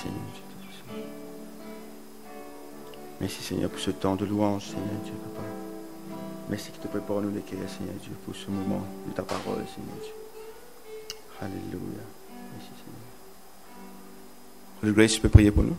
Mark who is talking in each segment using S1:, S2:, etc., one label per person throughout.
S1: Seigneur Dieu Tout-Puissant. Merci Seigneur pour ce temps de louange, Seigneur Dieu, Papa. Merci que tu prépares nous les cœurs, Seigneur Dieu, pour ce moment de ta parole, Seigneur Dieu. Alléluia. Merci Seigneur. Le Grace, tu peux prier pour nous?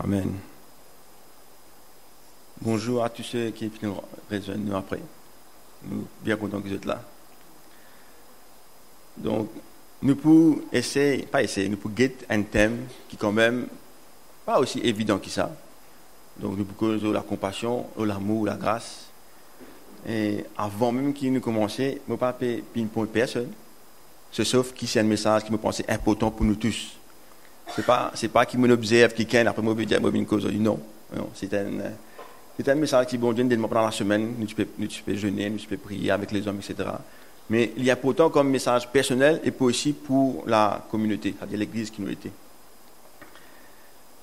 S1: Amen. Bonjour à tous ceux qui nous rejoignent nous après. Nous sommes bien contents que vous êtes là. Donc, nous pouvons nous pouvons guetter un thème qui est quand même pas aussi évident que ça. Donc, nous pouvons causer la compassion, l'amour, la grâce. Et avant même qu'il nous commence, je ne vais pas pinpoint personne, sauf qui c'est un message qui me pensait important pour nous tous. C'est pas qui m'observe, qui ken après moi dire une cause. Non, c'est un message qui bon Dieu nous pendant la semaine, nous peux jeûner, nous peux prier avec les hommes, etc. Mais il y a pourtant comme message personnel et aussi pour la communauté, c'est-à-dire l'Église qui nous était.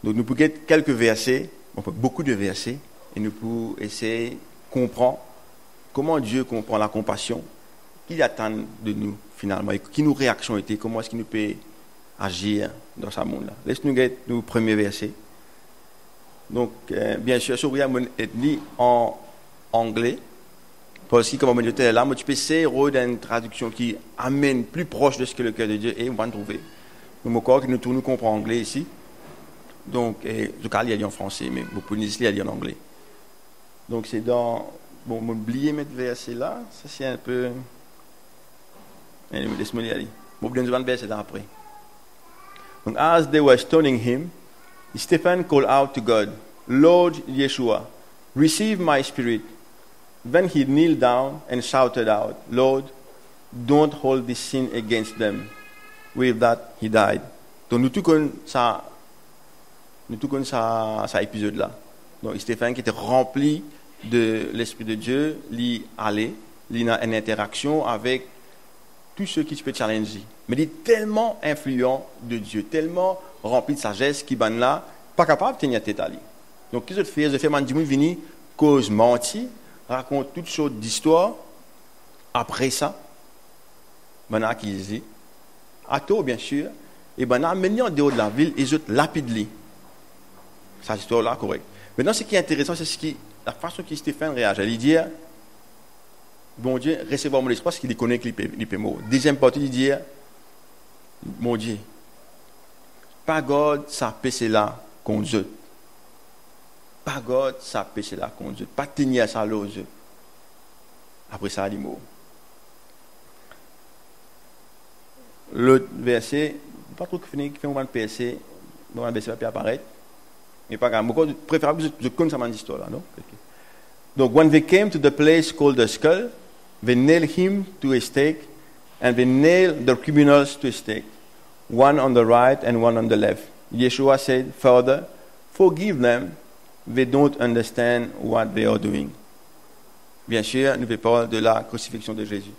S1: Donc nous pouvons get quelques versets, beaucoup de versets, et nous pouvons essayer de comprendre comment Dieu comprend la compassion, qu'il attend de nous finalement, et qui nos réactions étaient, comment est-ce qu'il nous peut agir dans ce monde-là. Laisse-nous regarder le premier verset. Donc, bien sûr, sur mon ethnie en anglais, parce que comme on dit là, tu peux essayer d'une traduction qui amène plus proche de ce que le cœur de Dieu est, on va trouver. Donc, mon corps qui nous tourne comprend anglais ici. Donc, je parle il y a en français, mais beaucoup de il y a en anglais. Donc, c'est dans. Bon, j'ai oublié mettre verset là. Ça, c'est un peu. Laisse-moi y aller. Bon, je vais vous verset là après. And as they were stoning him, Stephen called out to God, Lord Yeshua, receive my spirit. Then he kneeled down and shouted out, Lord, don't hold this sin against them. With that, he died. Donc nous tout comme ça épisode-là. Donc Stephen qui était rempli de l'Esprit de Dieu, il allait, il a une interaction avec tous ceux qui peuvent challenger. Mais il est tellement influent de Dieu, tellement rempli de sagesse qu'il est là, pas capable de tenir tête à lui. Donc, qu'est-ce que je fais? Je fais man venir, cause menti, raconte toutes sortes d'histoires. Après ça, ben qui dit, à toi bien sûr, et ben amené en dehors de la ville, et je lapide lui. Cette histoire-là, correct. Maintenant, ce qui est intéressant, c'est la façon que Stéphane réagit. Il dit, bon Dieu, recevoir mon espoir, parce qu'il connaît que il peut mourir. Deuxième partie, il dit, mon Dieu, pas God, ça péché là contre Dieu. Pas God, ça péché là contre Dieu. Pas tenir ça là aux yeux. Après ça, il est mort. L'autre verset, pas trop fini, qui fait un moment de verset, un verset va pas apparaître. Mais pas grave. Je préfère que je connaisse cette histoire là, non? Okay. Donc, when they came to the place called the skull, they nailed him to a stake, and they nailed the criminals to a stake, one on the right and one on the left. Yeshua said, Father, forgive them, they don't understand what they are doing. Bien sûr, nous parlons de la crucifixion de Jésus.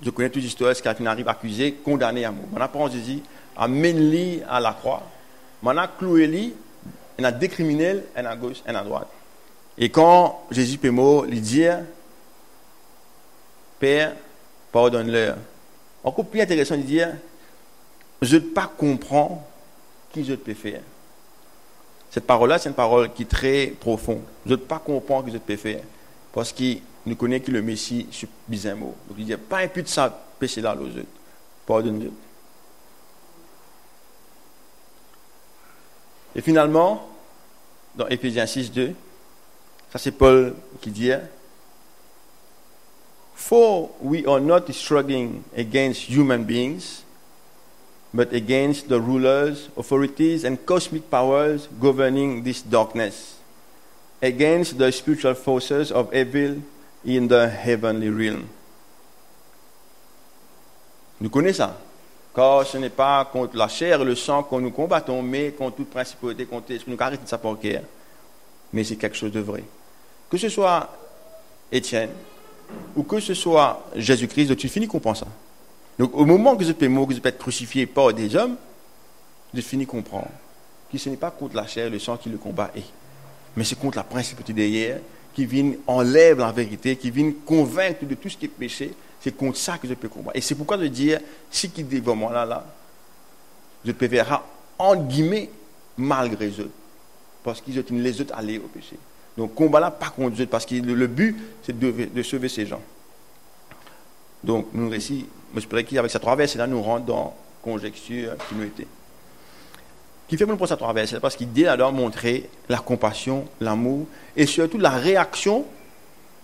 S1: Je connais toute l'histoire, ce qu'il arrive accusé, condamné à mort. On apprend Jésus, amène-lui à la croix, on a cloué lui, on a décriminé un à gauche, un à droite. Et quand Jésus est mort, il dit, Père, pardonne-leur. Encore plus intéressant de dire, je ne pas comprends qui je peux faire. Cette parole-là, c'est une parole qui est très profonde. Je ne pas comprendre qui je peux faire. Parce qu'il nous connaît que le Messie sur bizarre mot. Donc il dit, pas impute ça péché-là aux autres. Pardonne-le. Et finalement, dans Éphésiens 6:2, ça c'est Paul qui dit, For we are not struggling against human beings, but against the rulers, authorities, and cosmic powers governing this darkness, against the spiritual forces of evil in the heavenly realm. Nous connaissons ça. Car ce n'est pas contre la chair et le sang que nous combattons, mais contre toute principauté, contre l'esprit. Nous arrêtons de ça pour guerre. Mais c'est quelque chose de vrai. Que ce soit Étienne, ou que ce soit Jésus-Christ, tu finis comprendre ça. Donc au moment que je peux mourir, que je peux être crucifié par des hommes, je finis comprendre que ce n'est pas contre la chair et le sang qui le combat est, mais c'est contre la principauté derrière, qui vient enlève la vérité, qui vient convaincre de tout ce qui est péché. C'est contre ça que je peux combattre. Et c'est pourquoi je dis, si qui dit vraiment là, je peux faire entre guillemets malgré eux, parce qu'ils ont les autres aller au péché. Donc combat là pas contre eux, parce que le but c'est de sauver ces gens. Donc nous récit, je pourrais qu'avec cette traversée là nous rentre dans conjecture qui nous était. Qui fait pour cette traversée parce qu'il dit alors montrer la compassion, l'amour et surtout la réaction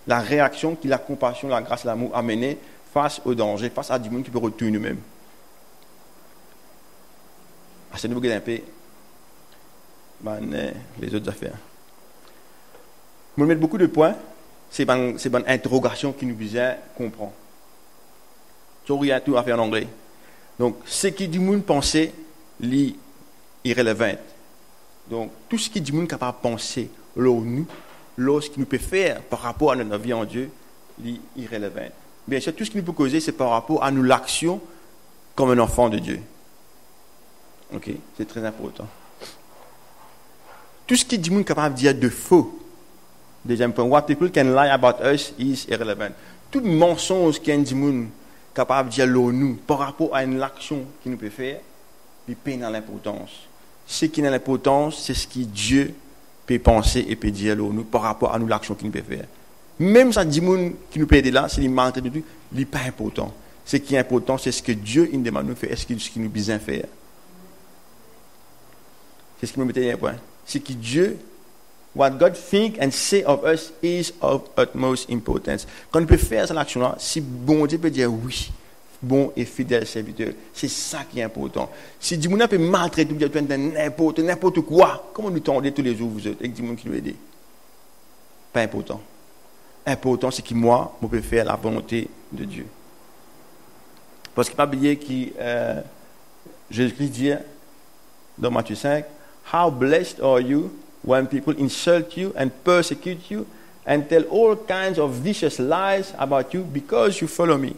S1: que la compassion, la grâce, l'amour a mené face au danger, face à du monde qui peut retourner nous-mêmes. À ce niveau un peu les autres affaires. Je vais mettre beaucoup de points, c'est une interrogation qui nous vient comprendre. Il y a tout à faire en anglais. Donc, ce qui du monde pensait, est irrélevant. Donc, tout ce qui du monde capable de penser, lorsqu'il nous peut faire par rapport à notre vie en Dieu, est irrélevant. Bien sûr, tout ce qui nous peut causer, c'est par rapport à nous l'action comme un enfant de Dieu. Ok, c'est très important. Tout ce qui du monde capable de dire de faux. Deuxième point, what people can lie about us is irrelevant. Tout mensonge qu'un du monde capable de dire nous par rapport à une action qu'il nous peut faire, il paye dans l'importance. Ce qui est dans l'importance, c'est ce que Dieu peut penser et peut dire nous par rapport à nous l'action qu'il nous peut faire. Même ça dit monde qui nous peut aider là, c'est il manque de tout, il n'est pas important. Ce qui est important, c'est ce que Dieu il demande de nous faire, est-ce qu'il nous besoin faire. C'est ce qui me mettait un point. C'est que Dieu, what God think and say of us is of utmost importance. Quand on peut faire cette action-là, si bon Dieu peut dire oui, bon et fidèle serviteur, c'est ça qui est important. Si Dieu peut maltraiter, n'importe quoi, comment nous tendez tous les jours vous êtes, avec Dieu qui nous aide? Pas important. Important, c'est que moi, je peux faire la volonté de Dieu. Parce qu'il ne faut pas oublier que Jésus-Christ dit dans Matthieu 5, How blessed are you when people insult you and persecute you and tell all kinds of vicious lies about you because you follow me.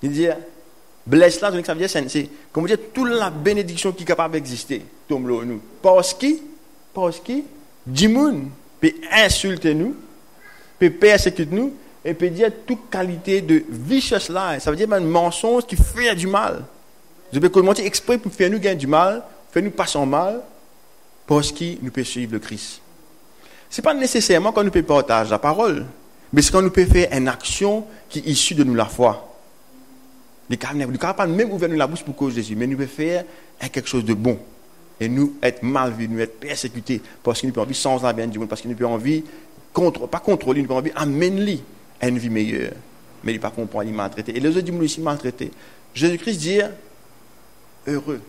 S1: Il dit, blessed là, ça veut dire, c'est comme dire, toute la bénédiction qui est capable d'exister, tombe là nous. Parce que, Dimoun peut insulter nous, peut persécuter nous, et peut dire toute qualité de vicious lies. Ça veut dire un mensonge qui fait du mal. Je peux commenter exprès pour faire nous gagner du mal, faire nous passer en mal, parce que nous pouvons suivre le Christ. Ce n'est pas nécessairement quand nous pouvons partager la parole, mais c'est quand nous pouvons faire une action qui est issue de nous la foi. Nous ne pouvons pas même ouvrir la bouche pour cause de Jésus, mais nous pouvons faire quelque chose de bon. Et nous être mal vus, nous être persécutés, parce que nous avons envie sans la bien du monde, parce que nous avons envie, pas contrôler, nous avons envie amener à une vie meilleure. Mais il ne pas comprendre, il est maltraité. Et les autres disent aussi maltraités. Jésus-Christ dit, heureux.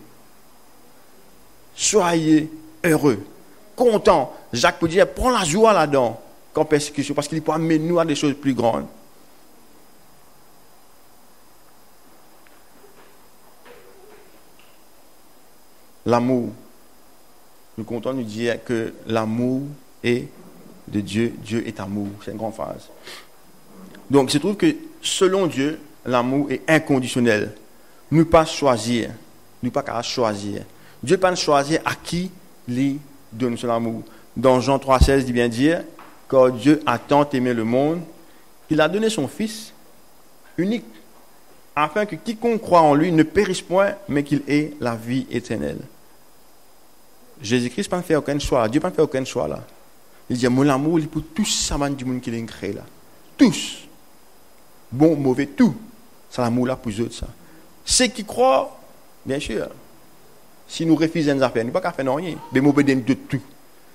S1: Soyez heureux, content. Jacques peut dire, prends la joie là-dedans, qu'en persécution, parce qu'il peut amener nous à des choses plus grandes. L'amour. Nous comptons nous dire que l'amour est de Dieu. Dieu est amour. C'est une grande phrase. Donc, il se trouve que selon Dieu, l'amour est inconditionnel. Nous pas choisir. Nous pas qu'à choisir. Dieu pas choisir à qui lui donne son amour. Dans Jean 3,16, il dit bien dire, car Dieu a tant aimé le monde, qu'il a donné son Fils unique, afin que quiconque croit en lui ne périsse point, mais qu'il ait la vie éternelle. Jésus-Christ n'a pas fait aucun choix. Dieu n'a pas fait aucun choix là. Il dit, mon amour, il est pour tous ça du monde qu'il a créé là. Tous. Bon, mauvais, tout. C'est l'amour là pour eux ça. Ceux qui croient, bien sûr. Si nous refusons des affaires, nous ne pouvons pas faire rien. Mais nous obéissons de tout.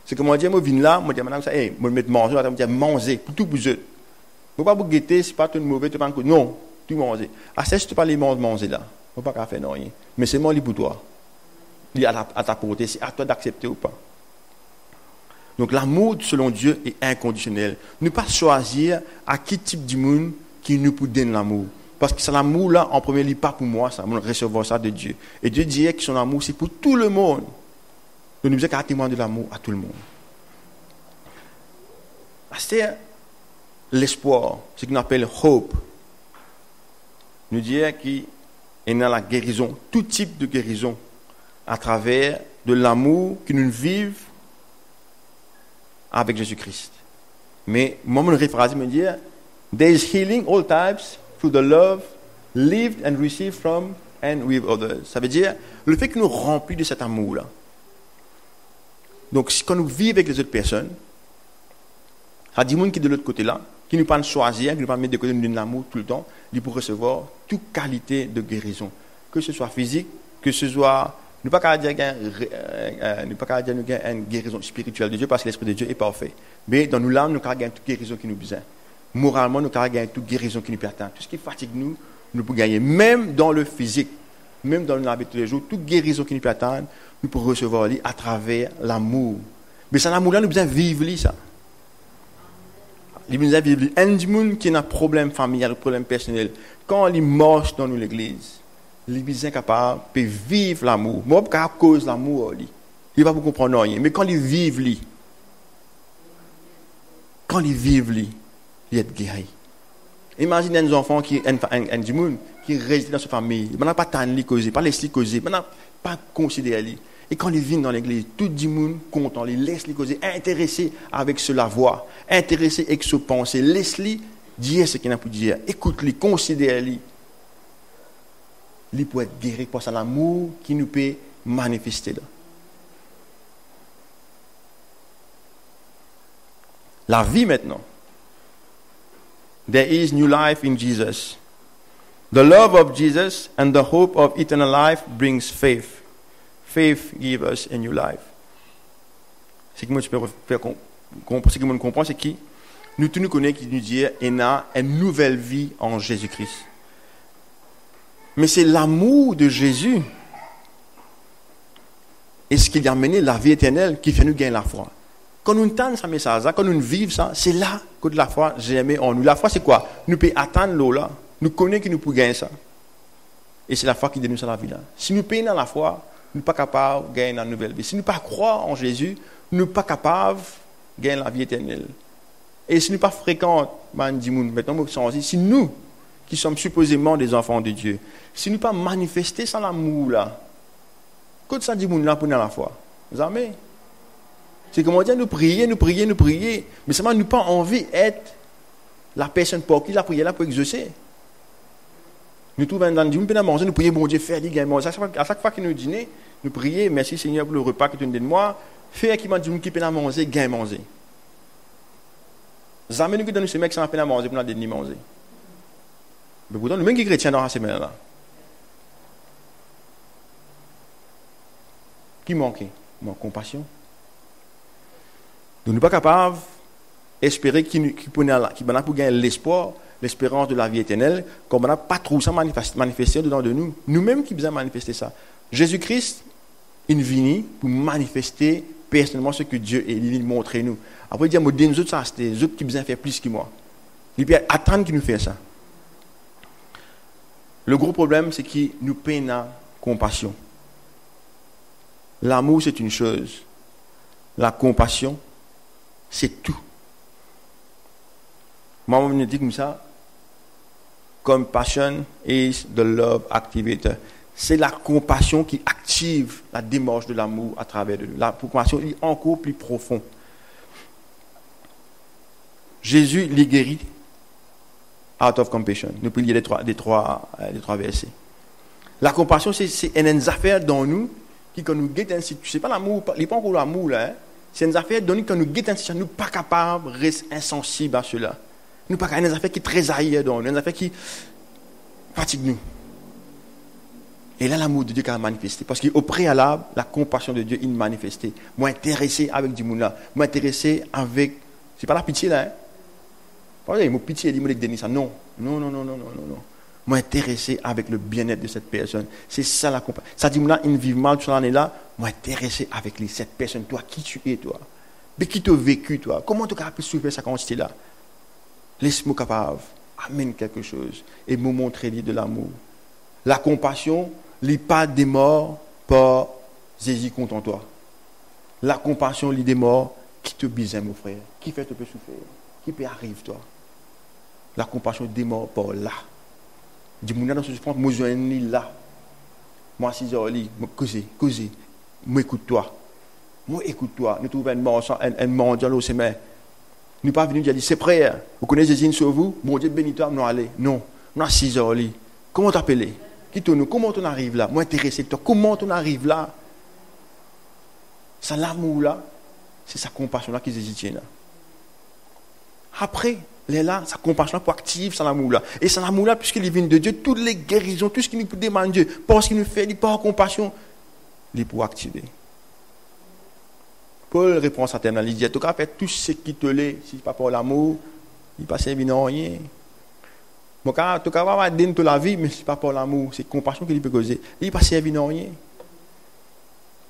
S1: C'est comme moi, je viens là, je dis, madame, ça, je vais mettre manger, je vais dire manger, pour tout pour eux. Je ne peux pas vous guetter, si pas tout mauvais, tu pas non, tout manger. Ah, c'est juste pas les manger là. Je ne peux pas faire rien. Mais c'est moi, pour toi. Il est à ta portée, c'est à toi d'accepter ou pas. Donc l'amour selon Dieu est inconditionnel. Ne pas choisir à quel type de monde qui nous peut donner l'amour. Parce que c'est l'amour là, en premier lieu, pas pour moi, ça, on recevoir ça de Dieu. Et Dieu dit que son amour, c'est pour tout le monde. Donc nous avons témoin de l'amour à tout le monde. C'est l'espoir, ce qu'on appelle hope. Nous dit qu'il y a la guérison, tout type de guérison, à travers de l'amour que nous vivons avec Jésus-Christ. Mais moi, mon réphrase me dit, there is healing all types through the love lived and received from and with others. Ça veut dire le fait que nous remplis de cet amour-là. Donc, quand nous vivons avec les autres personnes, ça dit monde qui est de l'autre côté-là, qui ne peut pas choisir, qui ne peut pas mettre de côté de l'amour tout le temps, il peut recevoir toute qualité de guérison. Que ce soit physique, que ce soit... Ne pas dire une guérison spirituelle de Dieu parce que l'Esprit de Dieu est parfait. Mais dans nos larmes, nous avons toute guérison qui nous besoin. Moralement, nous avons toute guérison qui nous permet. Tout ce qui fatigue nous, nous pouvons gagner. Même dans le physique, même dans la vie de tous les jours, toute guérison qui nous permet, nous pouvons recevoir à travers l'amour. Mais cet amour-là, nous devons vivre ça. Nous devons vivre. Un monde qui a un problème familial, un problème personnel, quand il marche dans l'église, il est incapable de vivre l'amour. Moi, à cause de l'amour, il ne va pas comprendre rien. Mais quand il vit, il est guéri. Imaginez un enfant qui réside dans sa famille. Il n'a pas tant de causer, pas laisser causer, il n'a pas considéré. Et quand il vient dans l'église, tout le monde content, il laisse les causer, intéressé avec ce la voix, intéressé avec ce pensée, laisse-lui dire ce qu'il a pour dire, écoute-lui, considère-lui. Il peut être guéri par l'amour qui nous peut manifester là. La vie maintenant. There is new life in Jesus. The love of Jesus and the hope of eternal life brings faith. Faith gives us a new life. Ce que moi je peux faire ce que moi comprend, c'est que nous tous nous connaissons qui nous dit qu'il y a une nouvelle vie en Jésus-Christ. Mais c'est l'amour de Jésus et ce qui a amené la vie éternelle qui fait nous gagner la foi. Quand nous entendons ce message, quand nous vivons ça, c'est là que la foi germe en nous. La foi, c'est quoi? Nous pouvons attendre l'eau là. Nous connaissons que nous pouvons gagner ça. Et c'est la foi qui donne nous la vie là. Si nous payons dans la foi, nous ne sommes pas capables de gagner la nouvelle vie. Si nous ne pas croire en Jésus, nous ne sommes pas capables de gagner la vie éternelle. Et si nous ne pas fréquentons, maintenant, si nous, qui sommes supposément des enfants de Dieu, si nous ne pas manifester sans l'amour là, quand ça dit moun là pour dans la foi, jamais. C'est comme on dit, nous prier, mais seulement nous pas envie d'être la personne pour qui la prière là pour exaucer. Nous trouvons dans le Dieu, nous manger, nous prions, bon Dieu, faire des gains. À chaque fois que nous dînons, nous prions, merci Seigneur pour le repas que tu nous donnes moi, faire qui m'a dit, qui peut manger, gain manger. Jamais nous donnons ce mec qui n'a pas manger pour nous donner manger. Mais pourtant, nous-mêmes qui sommes chrétiens dans la semaine là. Qui manque? Compassion. Nous ne sommes pas capables d'espérer qu'il pour gagner l'espoir, l'espérance de la vie éternelle, comme on n'a pas trop ça manifesté dedans de nous. Nous-mêmes qui besoin manifester ça. Jésus-Christ, il vient pour manifester personnellement ce que Dieu est, il montre nous. Après, il dit, moi, nous autres, ça, c'est les autres qui besoin faire plus que moi. Il peut attendre qu'il nous fasse ça. Le gros problème, c'est qu'il nous peine la compassion. L'amour, c'est une chose. La compassion, c'est tout. Moi, je me dis comme ça, compassion is the love activator. C'est la compassion qui active la démarche de l'amour à travers de nous. La compassion est encore plus profonde. Jésus les guérit out of compassion. Nous pouvons lire les trois versets. La compassion, c'est une affaire dans nous qui, quand nous guettons, c'est pas l'amour, il n'est pas encore l'amour là. Hein? C'est une affaire dans nous quand nous guettons, nous ne sommes pas capables de rester insensibles à cela. Nous ne sommes pas une affaire qui est très ailleurs dans nous, une affaire qui fatigue nous. Et là, l'amour de Dieu qui a manifesté. Parce qu'au préalable, la compassion de Dieu, il manifesté. Moi, intéressé avec du monde là. Moi, intéressé avec. C'est pas la pitié là. Hein? Pas il m'a pitié, il m'a dit ça. Non. Moi, intéressé avec le bien-être de cette personne. C'est ça la compassion. Ça dit, moi, il vit mal toute l'année là. Moi, intéressé avec cette personne. Toi, qui tu es, toi? Mais qui t'a vécu, toi? Comment tu as pu souffrir cette quantité là? Laisse-moi capable. Amène quelque chose. Et me montrer de l'amour. La compassion. Les pas des morts par Jésus contre toi. La compassion, les des morts qui te bise, mon frère, qui fait te peu souffrir, qui peut arriver toi. La compassion des morts par là. Dis-moi dans ce souffrance, moi je suis là. Moi 6 heures, causer, moi écoute-toi. Moi écoute-toi. Nous trouvons un mondial au sommet. Nous pas venus dire c'est frère. Vous connaissez Jésus sur vous? Mon Dieu bénis toi, non allez. Non. Nous 6 heures. Comment t'appeler? Comment on arrive là? Moi intéressé toi. Comment on arrive là? C'est l'amour là. C'est sa compassion là qui Jésus là. Après, là, sa compassion là pour activer son amour là. Et son amour là, puisqu'il vient de Dieu, toutes les guérisons, tout ce qu'il nous demande Dieu, parce qu'il nous fait, il par compassion, il est pour activer. Paul répond à certaines, il dit, en tout cas, fais tout ce qui te l'est, si pas pour l'amour, il passe à rien. En tout cas, va donner toute la vie, mais ce n'est pas pour l'amour, c'est compassion qu'il peut causer. Il passe à rien.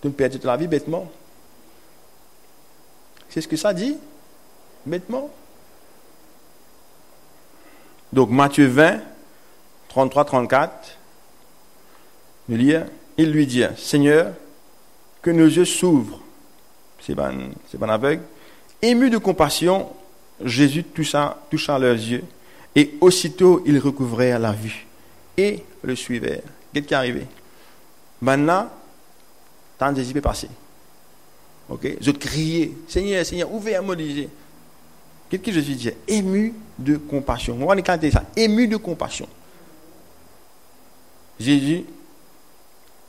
S1: Tu ne perds toute la vie bêtement. C'est ce que ça dit? Bêtement. Donc, Matthieu 20, 33-34, nous lire, il lui dit, Seigneur, que nos yeux s'ouvrent. C'est bon aveugle. Ému de compassion, Jésus toucha leurs yeux. Et aussitôt, ils recouvrèrent la vue et le suivèrent. Qu'est-ce qui est arrivé? Maintenant, tant de Jésus peut passer. Ok? Je criais, Seigneur, Seigneur, ouvre-moi les yeux. Qu'est-ce que Jésus dit? Ému de compassion. On va éclater ça. Ému de compassion. Jésus,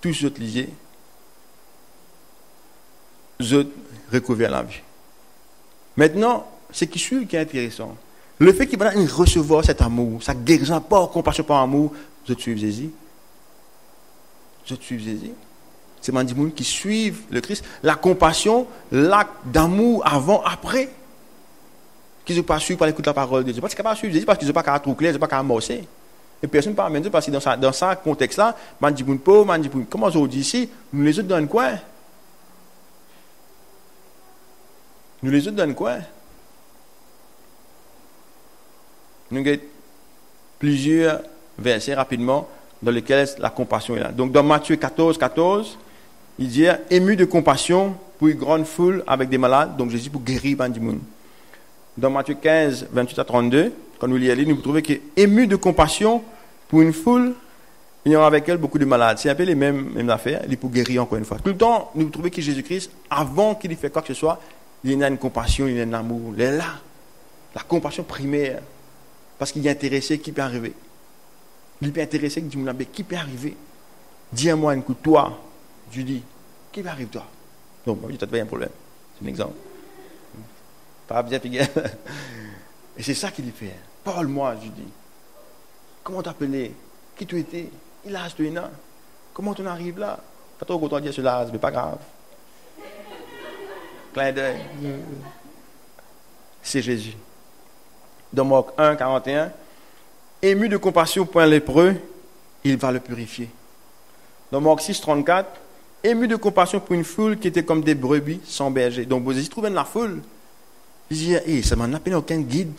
S1: tous les autres lisés, les autres recouvrèrent la vue. Maintenant, ce qui suit qui est intéressant. Le fait qu'il va recevoir cet amour, sa guérison par compassion, par amour, je te suis Jésus. Je te suis Jésus. C'est des gens qui suivent le Christ. La compassion, l'acte d'amour avant, après. Qui ne sont pas suivis par l'écoute de la parole de Dieu. Parce qu'ils ne sont pas suivre Jésus, parce qu'ils ne sont pas trop clairs, ils ne sont pas amorcer. Et personne ne peut amener parce que dans ce contexte-là, comment on dit ici, nous les autres donnent quoi? Nous les autres donnent quoi? Nous avons plusieurs versets rapidement dans lesquels la compassion est là. Donc dans Matthieu 14, il dit ému de compassion pour une grande foule avec des malades, donc Jésus pour guérir les gens. Dans Matthieu 15, 28-32, quand nous lisons, nous trouvons que ému de compassion pour une foule, il y aura avec elle beaucoup de malades. C'est un peu les mêmes affaires, il est pour guérir encore une fois. Tout le temps, nous trouvons que Jésus-Christ, avant qu'il fasse quoi que ce soit, il y a une compassion, il y a un amour. Il est là. La compassion primaire. Parce qu'il est intéressé, qui peut arriver? Il est intéressé, qui peut arriver? Dis-moi un coup, toi, je dis, qui peut arriver toi? Donc, tu as un problème. C'est un exemple. Pas bien, Piguel. Et c'est ça qu'il lui fait. Parle-moi, je dis. Comment t'appeler? Qui tu étais? Il a acheté une. Comment tu en arrives là? Pas trop content de dire cela, mais pas grave. Clin d'œil. C'est Jésus. Dans Marc 1, 41, ému de compassion pour un lépreux, il va le purifier. Dans Marc 6, 34, ému de compassion pour une foule qui était comme des brebis sans berger. Donc, vous trouvez dans la foule, il dit, ça m'en appelle aucun guide.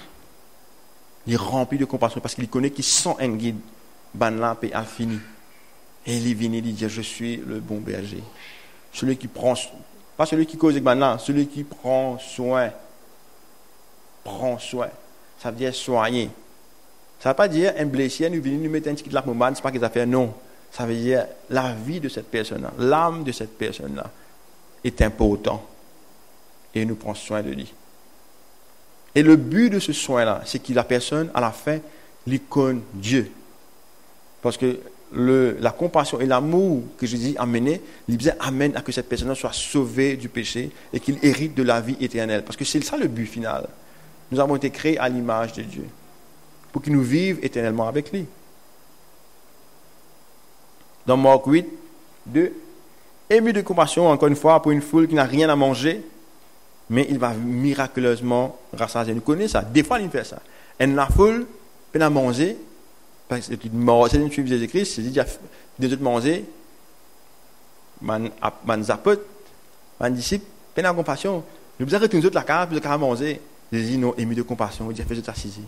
S1: Il est rempli de compassion parce qu'il connaît qu'il sent un guide. Ban lampe a fini. Et il vient, il dit, je suis le bon berger. Celui qui prend, pas celui qui cause avec maintenant, celui qui prend soin. Prend soin. Ça veut dire soigner. Ça ne veut pas dire un blessé, nous venons nous mettre un petit de la pommade, c'est pas qu'ils ont fait, non. Ça veut dire la vie de cette personne-là, l'âme de cette personne-là est important. Et nous prenons soin de lui. Et le but de ce soin-là, c'est que la personne, à la fin, l'icône Dieu. Parce que la compassion et l'amour que Jésus a mené, il amène à que cette personne soit sauvée du péché et qu'il hérite de la vie éternelle. Parce que c'est ça le but final. Nous avons été créés à l'image de Dieu pour qu'il nous vive éternellement avec lui. Dans Marc 8, 2, ému de compassion, encore une fois, pour une foule qui n'a rien à manger, mais il va miraculeusement rassasier. Nous connaissons ça. Des fois, il fait ça. Et la foule, peine à manger, parce que c'est une suite de Jésus-Christ, c'est dit, des autres manger, man zapote, man disciple, peine à compassion. Nous avons retourné la cave, puis le cave à manger. Jésus, non, ému de compassion, il dit, fais-je t'assiser.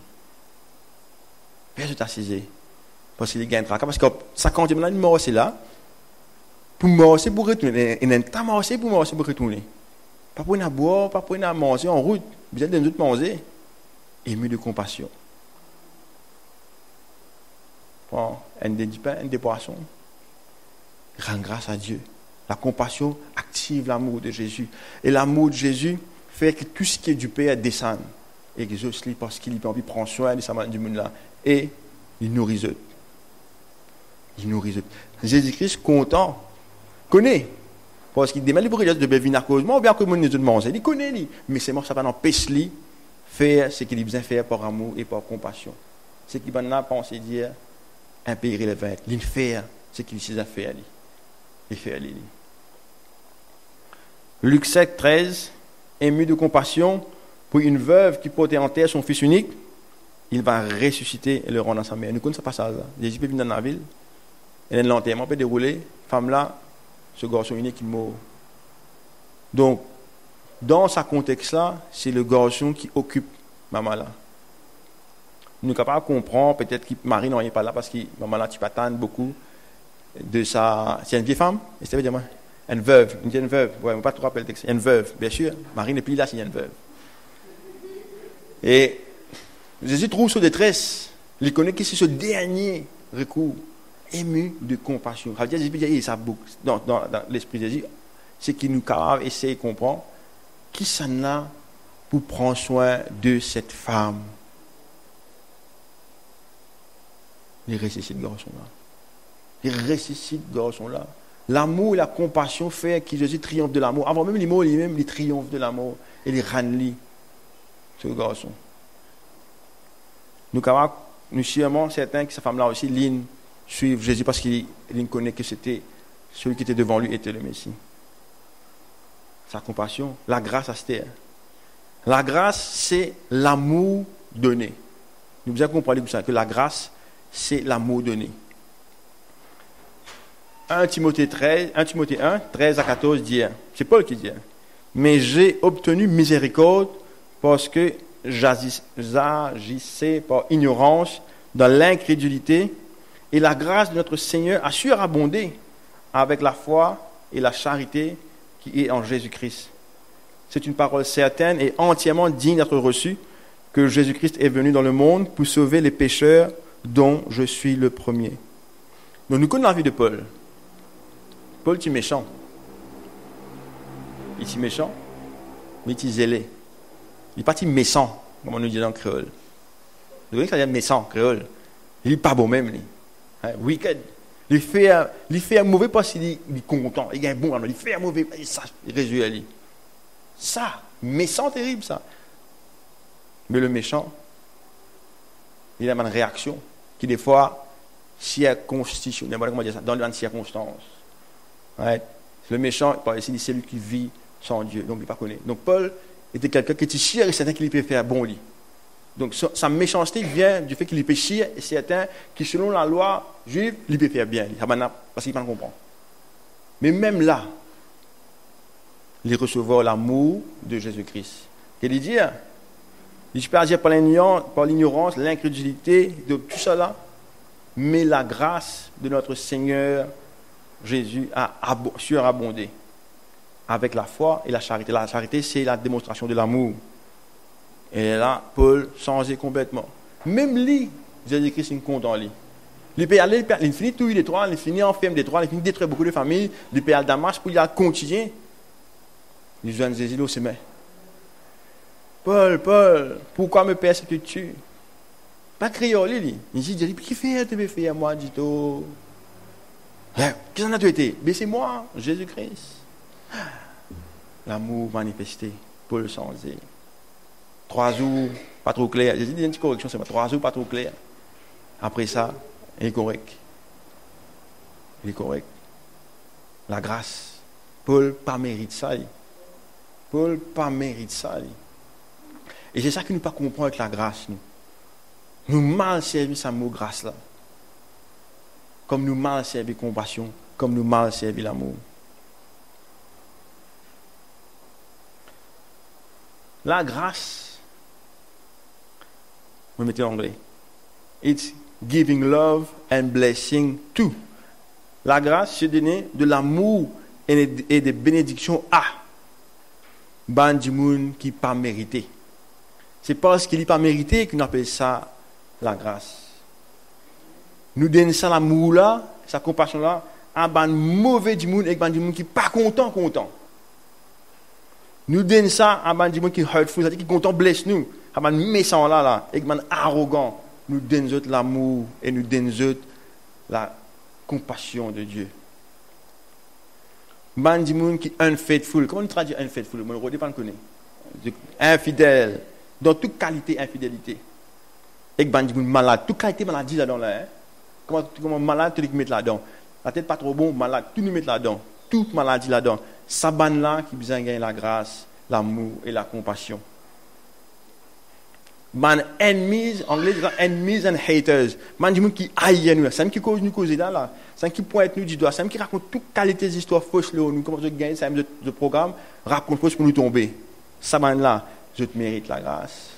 S1: Fais-je t'assiser. Parce qu'il gagne tracas. Parce que ça compte, maintenant, il m'a aussi là. Pour marcher, pour retourner. Il n'a pas marché pour marcher, pour retourner. Pas pour boire, pas pour manger en route. Vous êtes des autres manger. Ému de compassion. Prends un du pain, un des poissons. Rends grâce à Dieu. La compassion active l'amour de Jésus. Et l'amour de Jésus fait que tout ce qui est du Père descende. Et que Jésus, parce qu'il prend soin du monde là. Et il nourrit eux. Il nourrit eux. Jésus-Christ, content, connaît. Parce qu'il demande pour de beviner à cause ou bien que le monde ne mange. Il connaît, lui. Mais c'est moi, ça va n'empêcher lui faire ce qu'il a besoin de faire par amour et par compassion. Ce qu'il va penser dire, impérer les vaincre. Il fait ce qu'il sait faire, lui. Il fait, lui. Luc 7, 13, ému de compassion pour une veuve qui portait en terre son fils unique, il va ressusciter et le rendre à sa mère. Nous connaissons ce passage-là. Jésus peut venir dans la ville, et l'enterrement peut dérouler, femme là, ce garçon unique qui meurt. Donc, dans ce contexte-là, c'est le garçon qui occupe maman là. Nous sommes capables de comprendre, peut-être que Marie n'est pas là parce que maman là, tu peux attendre beaucoup de sa. C'est une vieille femme, et ça veut dire une veuve, une veuve. Ouais, on ne peut pas trop rappeler le texte. Une veuve, bien sûr. Marie n'est plus là, c'est une veuve. Et Jésus trouve sa détresse. Il connaît que c'est ce dernier recours, ému de compassion. Ça veut dire Jésus ça dans l'esprit de Jésus, c'est qu'il nous capable essayer de comprendre qui s'en a pour prendre soin de cette femme. Il ressuscite ce garçon-là. Il ressuscite ce garçon-là. L'amour et la compassion fait que Jésus triomphe de l'amour. Avant même les mots, lui-même, il triomphe de l'amour. Et il ranlie ce garçon. Nous sommes sûrement certains que cette femme-là aussi, Lynn, suivent Jésus parce qu'il connaît que c'était celui qui était devant lui était le Messie. Sa compassion, la grâce à Esther. La grâce, c'est l'amour donné. Nous devons comprendre que la grâce, c'est l'amour donné. 1 Timothée 1, 13 à 14 dit, c'est Paul qui dit, mais j'ai obtenu miséricorde parce que j'agissais par ignorance dans l'incrédulité et la grâce de notre Seigneur a surabondé avec la foi et la charité qui est en Jésus-Christ. C'est une parole certaine et entièrement digne d'être reçue que Jésus-Christ est venu dans le monde pour sauver les pécheurs dont je suis le premier. Donc nous connaissons la vie de Paul. Paul est méchant. Il est méchant, mais il est zélé. Il n'est pas méchant, comme on nous dit en créole. Vous voyez que ça veut dire méchant en créole. Il n'est pas bon même. Lui. Wicked. Il fait un mauvais parce qu'il est content. Il est bon. Il fait un mauvais parce qu'il résout à lui. Ça, méchant terrible ça. Mais le méchant, il a une réaction qui des fois, circonstitutionnelle, comment dire ça, dans une circonstance. Ouais. Le méchant, c'est celui qui vit sans Dieu, donc il ne pas connaît. Donc Paul était quelqu'un qui était chier et certain qu'il peut faire bon lit. Donc sa méchanceté vient du fait qu'il peut chier et certain qui selon la loi juive, il peut faire bien, parce qu'il ne comprend pas. Mais même là, il recevra l'amour de Jésus-Christ. Il dit, je peux agir par l'ignorance, l'incrédulité, de tout cela, mais la grâce de notre Seigneur Jésus a surabondé avec la foi et la charité. La charité, c'est la démonstration de l'amour. Et là, Paul changeait complètement. Même lui, Jésus-Christ, il compte en lui. Il peut aller, il finit tout, il est trois, il finit enfermé des trois, il finit détruire beaucoup de familles, il peut aller à Damas pour y aller continuer. Les jeunes Jésus au sommet. Paul, pourquoi me persécutes-tu? Pas créole, il dit, qui fait, tu peux faire, moi, dit, oh. Qu'est-ce que tu as été? Mais c'est moi, Jésus-Christ. L'amour manifesté, Paul sans dire. 3 jours, pas trop clair. J'ai dit une petite correction, c'est pas 3 jours, pas trop clair. Après ça, il est correct. Il est correct. La grâce. Paul pas mérite ça. Paul pas mérite ça. Et c'est ça que nous ne pas comprendre avec la grâce. Nous mal servi ce mot grâce là. Comme nous mal servi compassion, comme nous mal servi l'amour. La grâce, vous mettez en anglais. It's giving love and blessing to. La grâce, c'est donner de l'amour et des bénédictions à ban du monde qui pas mérité. C'est parce qu'il n'est pas mérité qu'on appelle ça la grâce. Nous donnons ça l'amour là, sa compassion là, à ban mauvais du monde et ban du monde qui pas content. Nous donnons ça à ban du monde qui hurtful, c'est-à-dire qui content blesse nous, à ban méchant là, et ban arrogant. Nous donnons l'amour et nous donnons la compassion de Dieu. Ban du monde qui unfaithful, comment on traduit unfaithful? Moi, je ne connais pas. Infidèle, dans toute qualité infidélité. Et ban du monde malade, toute qualité maladie là-dedans là. Comment malade, tu le mets là-dedans. La tête pas trop bon, malade, tu le mets là-dedans. Toute maladie là-dedans. Ça ban là qui besoin de gagner la grâce, l'amour et la compassion. Man enemies, anglais disant enemies and haters. Man du monde qui haït nous, c'est qui cause nous causer là, c'est qui pointe nous du doigt, c'est qui raconte toute qualité des histoires fausses là, nous comment je gagne ça de programme, raconte fausse pour nous tomber. Ça man là, je te mérite la grâce.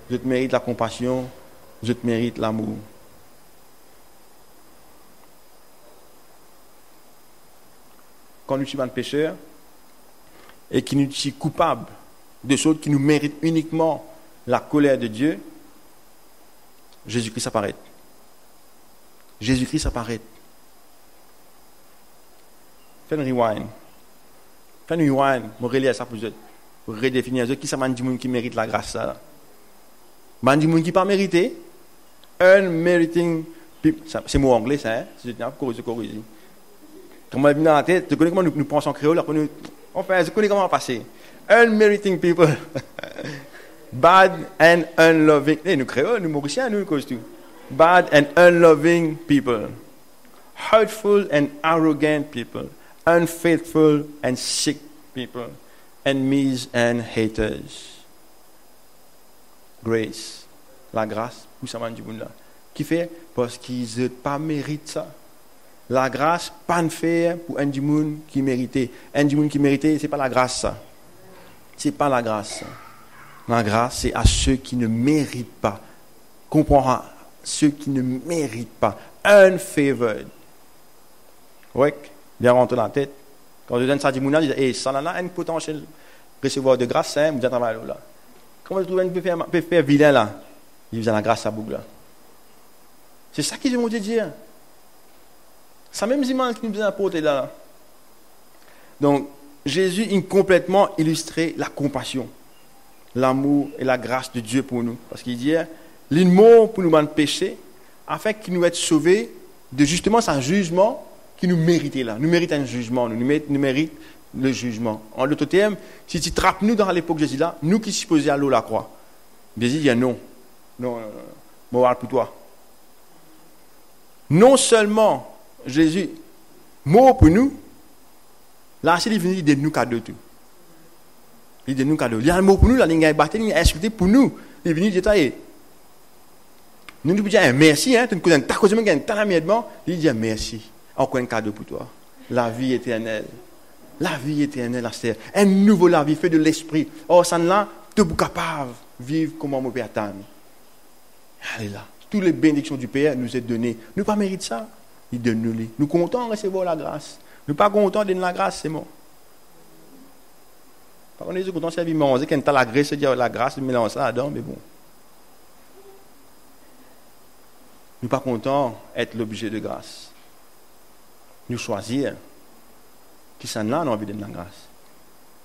S1: Je te mérite la compassion, je te mérite l'amour. Quand nous sommes pécheurs et qui nous sommes coupables de choses qui nous méritent uniquement la colère de Dieu, Jésus-Christ apparaît. Jésus-Christ apparaît. Fais un rewind. Fais un rewind. Je vais relire ça pour vous. Pour redéfinir. Qui ça m'a dit qui mérite la grâce ça? M'a dit qui pas mérité. Unmeriting people. C'est mot anglais ça. C'est corrigé. Comment vient dans la tête? Tu connais comment nous pensons en créole? Enfin, je connais comment passer. Unmeriting people. Bad and unloving. Nous créoles, nous mauriciens, nous cause tout. Bad and unloving people. Hurtful and arrogant people. Unfaithful and sick people. Enemies and haters. Grace. La grâce, où ça m'a dit là? Qui fait? Parce qu'ils n'ont pas mérité ça. La grâce, pas de faire pour un du monde qui méritait. Un du monde qui méritait, c'est pas la grâce ça. C'est pas la grâce ça. La grâce, c'est à ceux qui ne méritent pas. Comprends, ceux qui ne méritent pas. Unfavored. Oui, bien rentrer dans la tête. Quand je donne ça à Dimouna, je dis, ça là, un potentiel recevoir de grâce, hein, vous êtes en là. Comment je trouve un peu faire vilain là? Il vous a la grâce à bout là. C'est ça qu'ils vont te dire. Ça même image qui nous a apporté là. Donc, Jésus a complètement illustré la compassion, l'amour et la grâce de Dieu pour nous. Parce qu'il dit, il est mort pour nous ban péché, afin qu'il nous être sauvés de justement ce jugement qui nous méritait là. Nous méritons un jugement, nous méritons le jugement. En d'autres termes, si tu trappes nous dans l'époque de Jésus là, nous qui supposons à l'eau la croix. Jésus dit non. Non, moral pour toi. Non seulement Jésus mort pour nous, là c'est venu de nous cadeau tout. Il de nous cadeau. Il y a un mot pour nous, là il y a battu, il a expliqué pour nous. Il est venu détailler. Nous nous disons merci, hein, tu nous connais ta cause même tant d'amièdement, il dit merci. Encore un cadeau pour toi. La vie éternelle. La vie éternelle, c'est un nouveau la vie fait de l'esprit. Oh, ça là, tu es capable de vivre comme on peut attendre. Allez là. Toutes les bénédictions du Père nous sont données. Nous pas mérite ça. Il donne nous les. Nous contents de recevoir la grâce. Nous pas contents de donner la grâce, c'est bon. Par contre, nous contents de servir manger quand tu as la grâce, dire la grâce, mélange ça là-dedans, mais bon. Nous pas contents d'être l'objet de grâce. Nous choisir qui s'en là, nous envie de donner la grâce.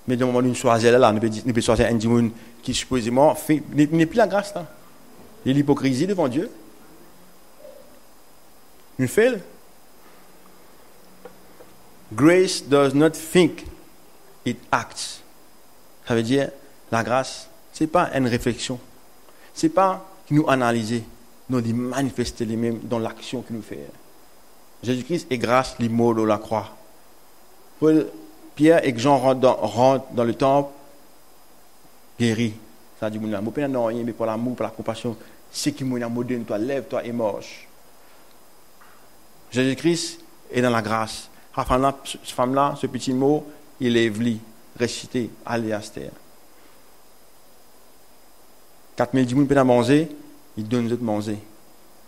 S1: Mais dans le moment où nous choisissons là, nous pouvons choisir un dimanche qui supposément fait, n'est plus la grâce là. Et l'hypocrisie devant Dieu. Une fail. Grace does not think, it acts. Ça veut dire, la grâce, ce n'est pas une réflexion. Ce n'est pas nous analyser, nous de manifester les mêmes dans l'action que nous faisons. Jésus-Christ est grâce, il meurt de la croix. Pierre et Jean rentrent dans le temple, guéris. Ça dit, mon amour, mais pour l'amour, pour la compassion, c'est qui m'a moderne, toi, lève-toi et marche. Jésus-Christ est dans la grâce. Cette femme-là, ce petit mot, il est venu réciter, aller à Esther. 4000 dix peuvent manger, il donne aux autres manger.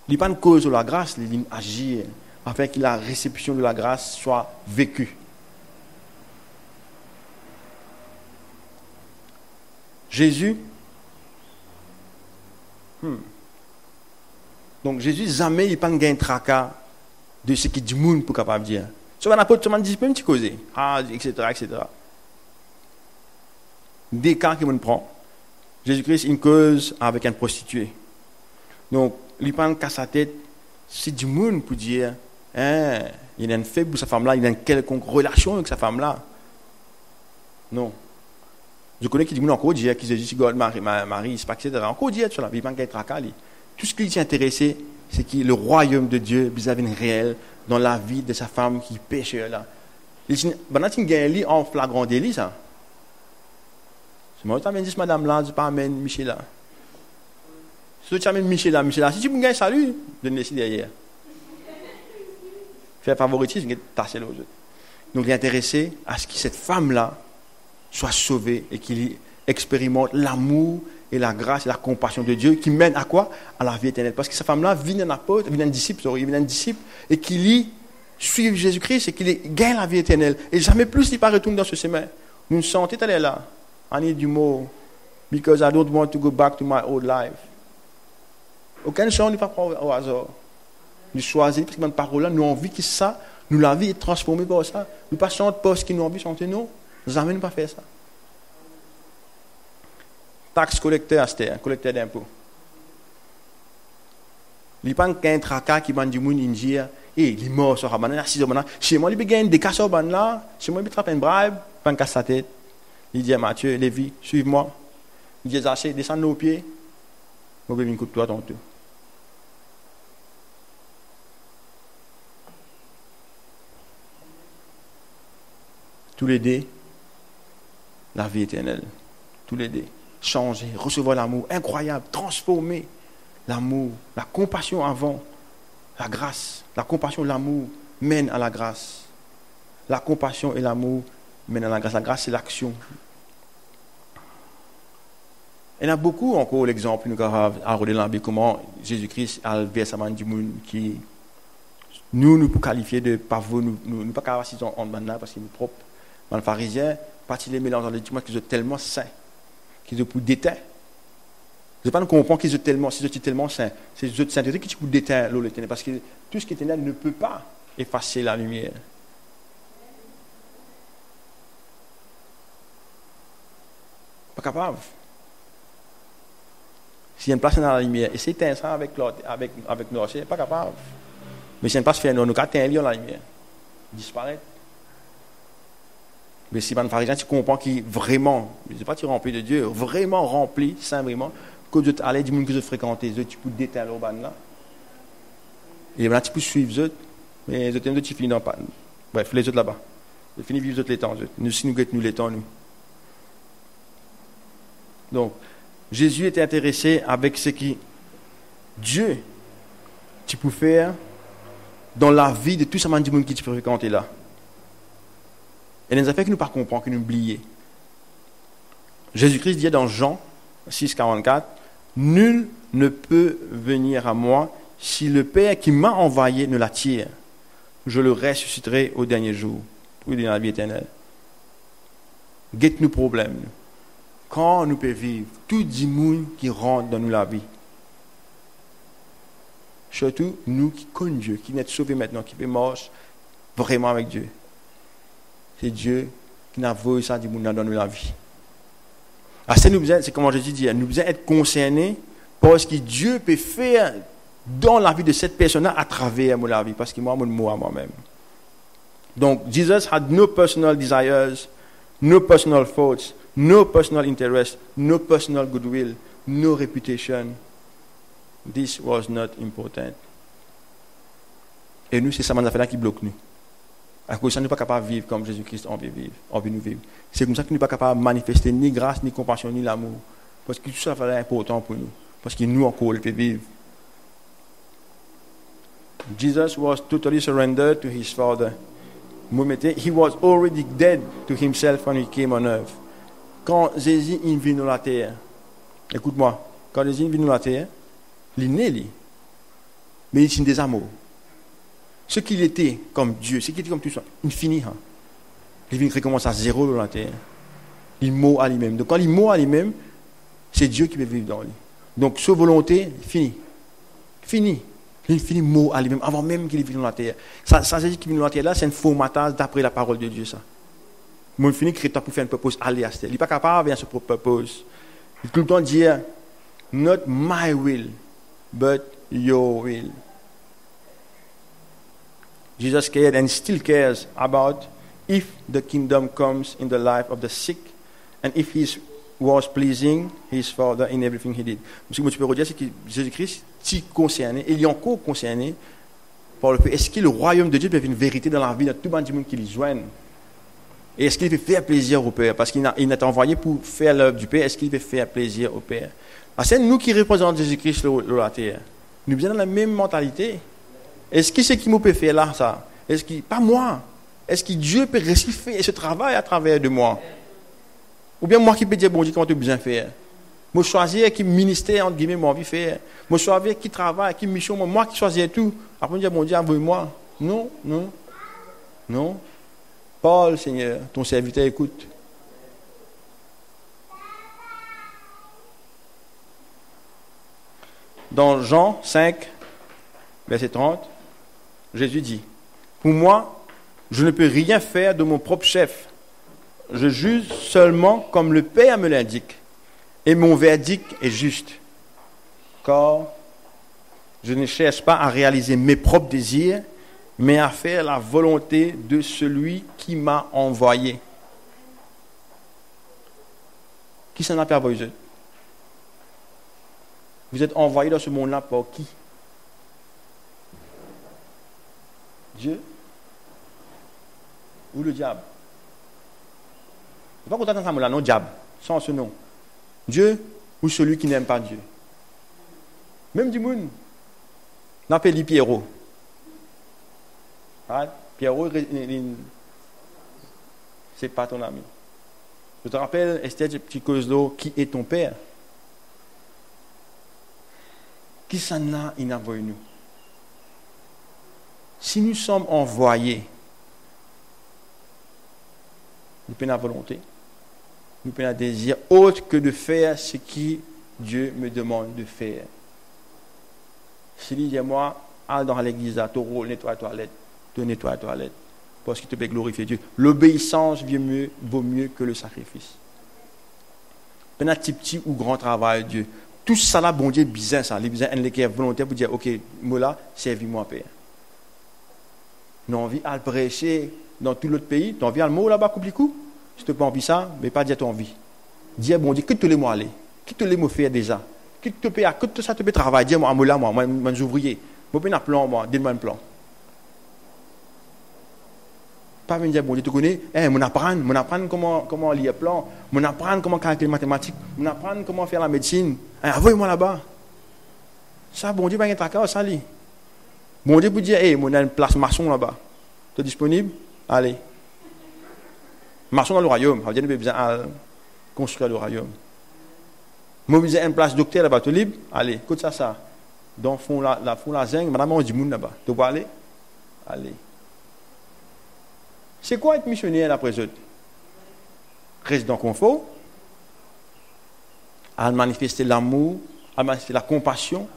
S1: Il n'est pas une cause de la grâce, il agit afin que la réception de la grâce soit vécue. Jésus, donc Jésus jamais il pas un tracas de ce que du monde peut capable dire. Sur un apôtre, tu dis même tu causes, etc. Des cas qu'il me prend. Jésus-Christ une cause avec une prostituée. Donc il prend casse sa tête, c'est du monde pour dire, il y a une faible pour sa femme-là, il y a une quelconque relation avec sa femme-là. Non. Je connais qui dit encore dire qui Jésus God Marie, c'est pas etc. Encore dire tu la vie pas qu'être tracas. Tout ce qui est intéressé, c'est que le royaume de Dieu vis-à-vis réel dans la vie de sa femme qui pêche là. Il dit pendant qu'il gagne en flagrant délit ça. C'est moi qui t'amène dit madame là, je pas amène Michel là. Si tu amènes Michel là, si tu me gagnes salut, donne les derrière. Faire favoritisme, tasser les autres. Donc il est intéressé à ce que cette femme là soit sauvé et qu'il expérimente l'amour et la grâce et la compassion de Dieu qui mène à quoi? À la vie éternelle. Parce que sa femme-là vient d'un apôtre, vient d'un disciple, et qu'il suit Jésus-Christ et qu'il gagne la vie éternelle. Et jamais plus il ne pas retourner dans ce chemin. Nous sentons aller là. I need you more. Because I don't want to go back to my old life. Aucun chant n'est pas au hasard. Nous choisissons, parce que cette parole-là, nous avons envie que ça, nous la vie est transformée par ça. Nous ne pas chanter pas ce qu'ils nous ont envie de chanter, non. Nous n'avons pas fait ça. Taxe collecteur, c'était un collecteur d'impôts. Il n'y a pas qu'un tracas qui m'a dit il est mort sur la banane, chez moi, il y a des cas sur la banane là, chez moi, il trappe un bribe, pas un casse sa tête. Il dit à Matthieu, Lévi, suive-moi. Il dit à Zaché, descends nos pieds. Moi, je vais venir toi tantôt. Tous les deux, la vie éternelle. Tous les deux. Changer, recevoir l'amour incroyable, transformer l'amour, la compassion avant, la grâce. La compassion et l'amour mènent à la grâce. La compassion et l'amour mènent à la grâce. La grâce, c'est l'action. Il y en a beaucoup encore l'exemple nous avons à regarder dans la Bible comment Jésus-Christ a versé sa main du monde qui nous pour qualifier de pas vous nous pas capable si on là parce qu'il est propre. Dans le pharisien, parti les mélanges dans les dimanches qui sont tellement saints qu'ils ont pour déteindre. Je ne pas comprendre qu'ils sont tellement saints. C'est les autres saintetés qui pour déteindre l'eau parce que tout ce qui est éternel ne peut pas effacer la lumière. Pas capable. S'il y a une place dans la lumière, et c'est éteint ça avec l'autre, avec l'autre, c'est pas capable. Mais s'il y a une place faire nous avons un lion dans la lumière. Disparaître. Mais si un pharisien, tu comprends qu'il vraiment, je ne sais pas tu rempli de Dieu, vraiment rempli, saint vraiment, que tu allais du monde que je fréquentais, tu peux déteindre l'urban là. Et là, tu peux suivre les autres, mais les autres, tu finis dans pas. Bref, les autres là-bas. Tu finis vivre les autres les temps. Nous, si nous guettons les temps, nous. Donc, Jésus était intéressé avec ce que Dieu, tu peux faire dans la vie de tout ce monde qui tu peux fréquenter là. Et les affaires que nous ne comprenons pas, que nous oublions. Jésus-Christ dit dans Jean 6, 44, « Nul ne peut venir à moi si le Père qui m'a envoyé ne l'attire. Je le ressusciterai au dernier jour, pour donner la vie éternelle. » Guette-nous problème. Quand nous pouvons vivre, tout le monde qui rentre dans nous la vie. Surtout nous qui connaissons Dieu, qui sommes sauvés maintenant, qui pouvons marcher vraiment avec Dieu. C'est Dieu qui n'a voulu ça du monde dans la vie. C'est comme Jésus dit, nous devons être concernés Parce que Dieu peut faire dans la vie de cette personne à travers la vie. Parce que moi, moi-même. Donc, Jesus had no personal desires, no personal thoughts, no personal interest, no personal goodwill, no reputation. This was not important. Et nous, c'est ça qui bloque nous. À cause de ça, nous ne sommes pas capables de vivre comme Jésus-Christ en veut nous vivre. C'est comme ça que nous ne sommes pas capables de manifester ni grâce, ni compassion, ni l'amour. Parce que tout ça est important pour nous. Parce que nous encore, on peut vivre. Jesus was totally surrendered to his Father. He was already dead to himself when he came on earth. Quand Jésus est venu sur la terre, écoute-moi, quand Jésus est venu sur la terre, il est né, lui. Mais il est des amours. Ce qu'il était comme Dieu, ce qu'il était comme tout ça, infini. Hein. Il vient recommencer à zéro dans la terre. Il mord à lui-même. Donc quand il mord à lui-même, c'est Dieu qui peut vivre dans lui. Donc sa volonté, fini. Fini. Il finit mot à lui-même, avant même qu'il vienne dans la terre. Ça Jésus qui vient dans la terre, là, c'est un formatage d'après la parole de Dieu, ça. Moi, je finis créateur pour faire un propos aller à terre. Il n'est pas capable de faire ce propos. Il tout le temps dire, not my will, but your will. Jesus cared and still cares about if the kingdom comes in the life of the sick and if he was pleasing his Father in everything he did. Ce que tu peux redire, c'est que Jésus-Christ est concerné, et il est encore concerné par le fait, est-ce que le royaume de Dieu peut être une vérité dans la vie de tout le monde qui les joigne? Et est-ce qu'il peut faire plaisir au Père? Parce qu'il est envoyé pour faire l'œuvre du Père, est-ce qu'il peut faire plaisir au Père? C'est nous qui représentons Jésus-Christ sur la terre. Nous sommes dans la même mentalité. Est-ce que c'est qui nous peut faire là, ça? Est-ce que, pas moi. Est-ce que Dieu peut réussir ce travail à travers de moi? Ou bien moi qui peux dire, bon Dieu, comment tu as besoin de faire? Moi, choisir qui ministère, entre guillemets, moi, envie de faire. Moi, choisir qui travaille, qui mission, moi qui choisis tout. Après, dire, bon Dieu, envoie-moi. Non, non, non. Paul, Seigneur, ton serviteur écoute. Dans Jean 5, verset 30, Jésus dit, pour moi, je ne peux rien faire de mon propre chef. Je juge seulement comme le Père me l'indique. Et mon verdict est juste. Car je ne cherche pas à réaliser mes propres désirs, mais à faire la volonté de celui qui m'a envoyé. Qui s'en a envoyé? Vous êtes envoyé dans ce monde-là par qui? Dieu ou le diable? Il ne faut pas qu'on entende ça, non, diable, sans ce nom. Dieu ou celui qui n'aime pas Dieu. Même du monde. On appelle Pierrot. Ah, Pierrot, c'est pas ton ami. Je te rappelle, Esther Petit-Coslo, qui est ton père? Qui s'en a envoyé nous? Si nous sommes envoyés, nous avons la volonté, nous avons un désir autre que de faire ce que Dieu me demande de faire. S'il dit, moi, allez dans l'église, tu nettoie la toilette, tu nettoies la toilette, parce qu'il te peut glorifier Dieu. L'obéissance vaut mieux que le sacrifice. Un petit ou grand travail, Dieu. Tout ça là, bon Dieu, bizarre ça. Les bizarres, qui est volontaire pour dire, ok, moi là, servis-moi, Père. Nous avons envie de prêcher dans tout l'autre pays. Tu as envie de mot là-bas, coupe-les-coups. Si tu n'as pas envie de ça, mais pas dire ton envie. Dis, bon Dieu, que tu les mots aller? Que tu les mots faire déjà? Que tu peux, que tout ça te peut travailler? Dis, moi là, moi, ouvrier. Moi, je un plan, moi, donne-moi un plan. Pas venir dire, bon Dieu, tu connais, mon apprendre comment lire plan, mon apprendre comment calculer les mathématiques, mon apprendre comment faire la médecine. Envoyez-moi là-bas. Ça, bon Dieu, pas un tracas, ça lit. Bon Dieu, vous dire, on a une place maçon là-bas. Tu es disponible? Allez. Maçon dans le royaume. On a besoin de construire le royaume. Moi, vous avez une place docteur là-bas. Tu es libre? Allez, écoute ça. Dans le fond, la zinc, madame, on dit moun là-bas. Tu peux aller? Allez. C'est quoi être missionnaire après eux? Reste dans le confort, à manifester l'amour, à manifester la compassion,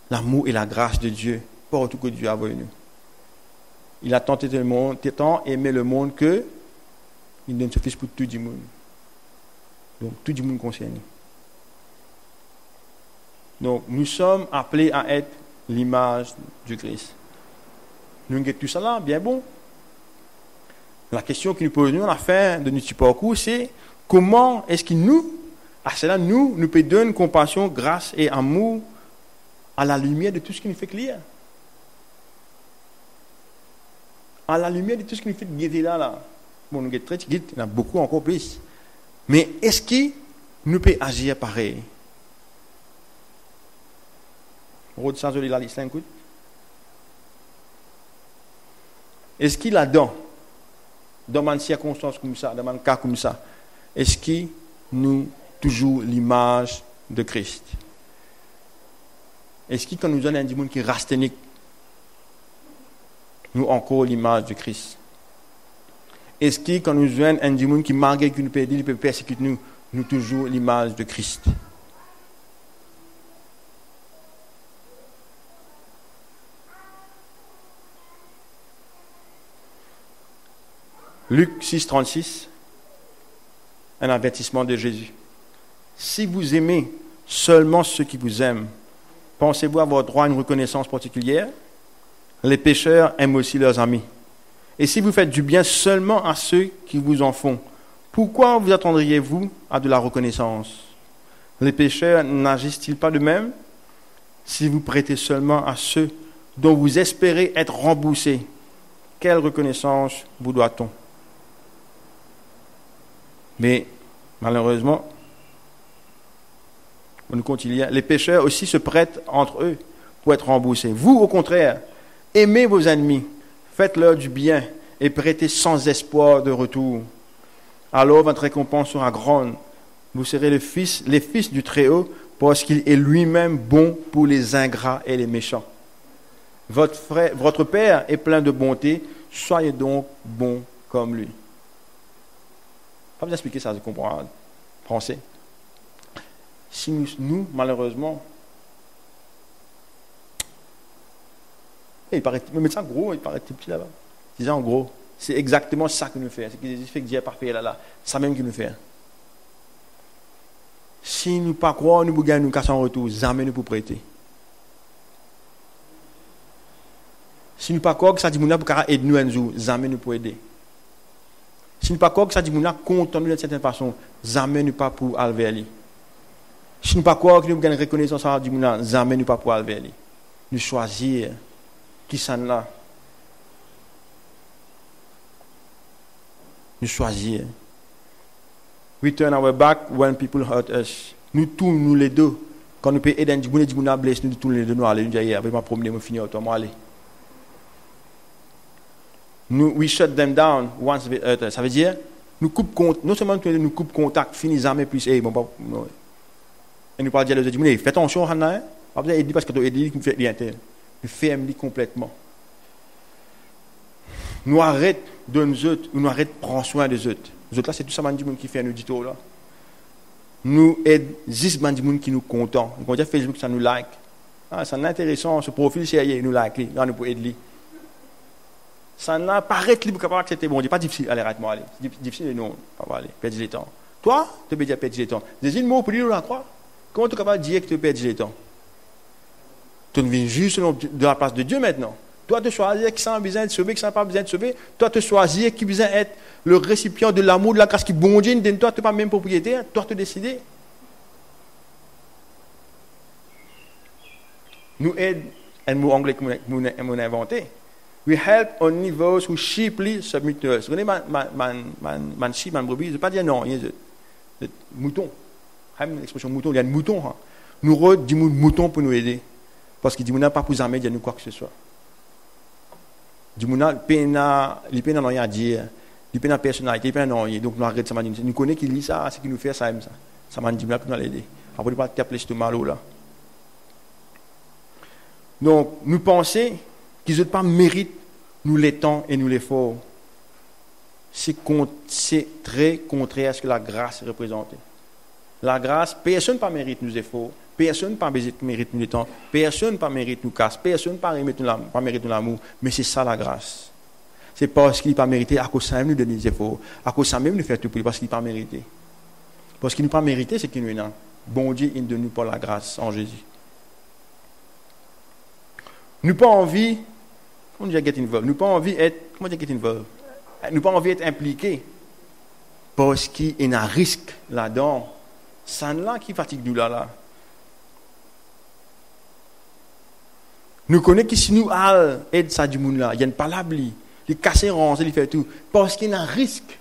S1: l'amour et la grâce de Dieu, pour tout que Dieu a envoyé nous. Il a tant aimé le monde que il donne son fils pour tout le monde. Donc tout le monde concerné. Donc, nous sommes appelés à être l'image du Christ. Nous avons tout ça là, bien bon. La question qui nous pose nous à la fin de notre parcours, c'est comment est-ce que nous, à cela, nous pouvons donner compassion, grâce et amour à la lumière de tout ce qui nous fait clair. À la lumière de tout ce qui nous fait guider là. Bon, nous sommes très guidés, il y en a beaucoup encore plus. Mais est-ce que nous pouvons agir pareil? Rôde sans la liste, écoute. Est-ce qu'il a dans une circonstance comme ça, dans un cas comme ça, est-ce qu'il nous toujours l'image de Christ? Est-ce que quand nous donne un monde qui est rastenique, nous encore l'image de Christ? Est-ce que quand nous donne un monde qui malgré qu'il nous peut dire, il peut persécuter nous toujours l'image de Christ? Luc 6, 36, un avertissement de Jésus. Si vous aimez seulement ceux qui vous aiment, pensez-vous avoir droit à une reconnaissance particulière? Les pécheurs aiment aussi leurs amis. Et si vous faites du bien seulement à ceux qui vous en font, pourquoi vous attendriez-vous à de la reconnaissance? Les pécheurs n'agissent-ils pas de même? Si vous prêtez seulement à ceux dont vous espérez être remboursés, quelle reconnaissance vous doit-on? Mais malheureusement, on continue, les pécheurs aussi se prêtent entre eux pour être remboursés. Vous, au contraire, aimez vos ennemis, faites-leur du bien et prêtez sans espoir de retour. Alors votre récompense sera grande. Vous serez les fils du Très-Haut, parce qu'il est lui-même bon pour les ingrats et les méchants. Votre Père est plein de bonté, soyez donc bons comme lui. Pas besoin d'expliquer ça, je comprends français. Si nous malheureusement, il paraît, me mettre ça gros, il paraît petit là-bas. Disons en gros, c'est exactement ça qu'il nous fait. C'est qu'il fait que Dieu est parfait là, ça même qu'il nous fait. Si nous ne pas croire, nous gagnons, nous cassons en retour, jamais nous pour prêter. Si nous ne pas croire que ça dit nous pour aider nous un jour, jamais nous pour aider. Si nous ne pas croire que ça dit nous content d'une certaine façon, jamais nous pas pour aller vers lui. Si nous ne pas croire que nous gagnons reconnaissance à dit nous, jamais nous pas pour aller vers lui. Nous choisir qui s'en là. Nous choisir. We turn our back when people hurt us. Nous tournons nous les deux. Quand nous pouvons aider un dit nous blesse, nous tournons les deux, nous allons nous dire, avec ma promenade, je finis autrement, aller. We shut them down once they hurt us. Ça veut dire, nous coupe contact, non seulement nous coupe contact, finissons jamais plus, et nous parlons de dire, fais attention, Hannah, pas besoin d'aider parce que tu aides qui me fait rien. Nous fermons complètement. Nous arrêtons de nous autres, nous arrêtons de prendre soin des autres. Les autres là, c'est tout ça, man, qui fait nous dit tout là. Nous aidons 10 man qui nous content. Quand on dit Facebook, ça nous like. Ah, c'est intéressant, ce profil, c'est nous like, là, nous pouvons aider. Ça n'a pas arrêté libre capable d'accepter. Bon, c'est pas difficile, allez, arrête-moi, allez. C'est difficile, non, pas aller, perdre le temps. Toi, tu peux dire perdre le temps. Des une mot pour dire, on la croit. Comment tu es capable de dire que tu perds le temps? Tu ne viens juste de la place de Dieu maintenant. Toi, tu choisis qui n'a besoin de sauver, qui n'a pas besoin de sauver. Toi, tu choisis qui besoin d'être le récipient de l'amour, de la grâce qui bon Dieu. Toi, tu n'es pas même propriétaire. Toi, tu décides. Nous aidons, un mot anglais que nous inventé. We help only those who cheaply submit to us. Vous connaissez man sheep, man brebis, je ne veux pas dire non, il y a des moutons. L'expression mouton, il y a des moutons. Hein. Nous redisons moutons pour nous aider. Parce qu'il dit, nous pas pour jamais dire nous quoi que ce soit. Il dit, il n'a rien à dire. Il n'a pas de personnalité, il n'a pas de donc nous arrêtons ça. Nous connaissons qui lit ça, ce qui nous fait ça, ça. Ça m'a dit, nous allons l'aider. Après, nous ne pas taper l'estomac là. Donc, nous pensons qu'ils n'ont pas mérite nous les temps et nous les forts. C'est très contraire à ce que la grâce représente. La grâce, personne ne mérite nous efforts, personne ne mérite nous les temps, personne ne mérite nous casse, personne ne mérite nous l'amour, mais c'est ça la grâce. C'est parce qu'il n'est pas mérité, à cause de ça même nous donner des efforts, à cause de ça même nous faire tout pour lui, parce qu'il n'est pas mérité. Parce qu'il n'est pas mérité, c'est qu'il nous est là. Bon Dieu, il ne donne nous pas la grâce en Jésus. Nous pas envie, comment dire get involved? Nous pas envie être, comment dire get involved? Nous pas envie être impliqués parce qu'il y a un risque là-dedans. C'est là qui fatigue nous là. Nous connaissons que si nous aidons ça du monde là, il y a une palabre, il casse ronce, il fait tout. Parce qu'il y a un risque.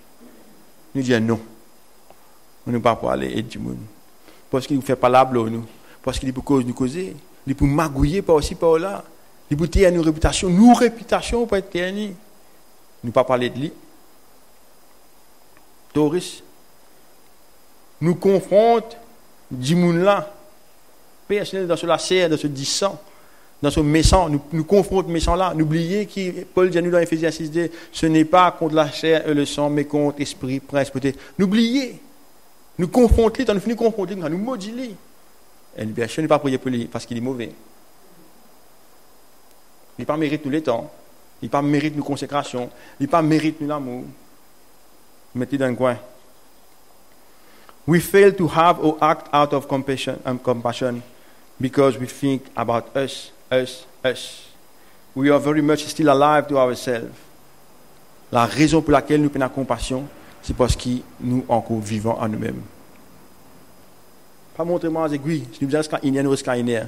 S1: Nous disons non. On ne peut pas aller aider du monde. Parce qu'il nous fait palabre nous. Parce qu'il peut nous causer. Il peut magouiller par aussi par là. Il peut tirer nos réputations. Nos réputations pour être ternies. Nous ne pas parler de lui. Tauris. Nous confronte du monde là. Personnel dans ce lacet, dans ce dissent. Dans ce méchant, nous confrontons ce méchant là. N'oubliez que Paul dit nous dans Éphésiens 6:2, ce n'est pas contre la chair et le sang, mais contre l'esprit, principauté. N'oubliez, nous confrontons, quand nous finissons de confronter, nous maudissons. Et bien sûr, ne pas prier pour lui parce qu'il est mauvais. Il n'a pas mérite nous les temps. Il n'a pas mérite nos consécrations. Il n'a pas mérite nous l'amour. Mettez dans le coin. We fail to have or act out of compassion because we think about us. We are very much still alive to ourselves. La raison pour laquelle nous prenons compassion, c'est parce que nous encore vivons en nous-mêmes. Pas montrer-moi les aiguilles, si nous disons ce qu'il y a ou ce qu'il y a.